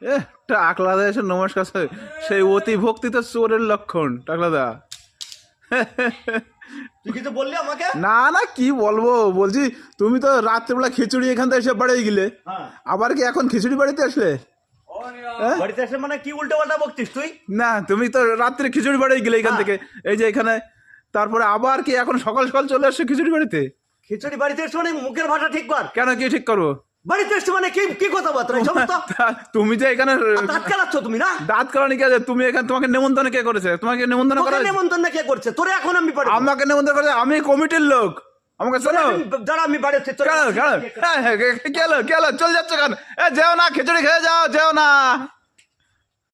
এ টাকলাদা এসে নমস্কার সেই অতি ভক্তি তো চোরের লক্ষণ টাকলাদা। তুই কিছু বললি আমাকে? না না কি বলবো, বলছি তুমি তো রাত্রেবেলা খিচুড়ি এখান থেকে এসে বাড়ি গেলে, হ্যাঁ, আবার কি এখন খিচুড়ি বাড়িতে আসলে? হ্যাঁ? বাড়িতে এসে মানে কি উল্টো পাল্টা বকছিস তুই? না তুমি তো রাত্রে খিচুড়ি বাড়ি গেলে এখান হ্যাঁ। থেকে, এই যে এখানে, তারপরে আবার কি এখন সকাল সকাল চলে আসছে খিচুড়ি বাড়িতে? খিচুড়ি বাড়িতে এসে মানে মুখের ভাষা ঠিক কর। কেন, কি ঠিক করবো? বাড়িতে এসে মানে কি কি কথাবার্তা এই সমস্ত? তুমি যে এখানে দাঁত কেলাচ্ছ তুমি না? দাঁত কারণে কে আছে? তুমি এখানে, তোমাকে নেমন্তন্ন কে করেছে? তোমাকে নেমন্তন্ন তোকে করা হয়েছে? নেমন্তন্ন কে করছে? তোরে এখন আমি বাড়ি আমাকে নেমন্তন্ন করেছে, আমি কমিটির লোক, আমাকে শোনো। যারা আমি বাড়ি হচ্ছে কেন কেন, কেন চল যাচ্ছে কেন? এ যেও না, খিচুড়ি খেয়ে যাও, যেও না।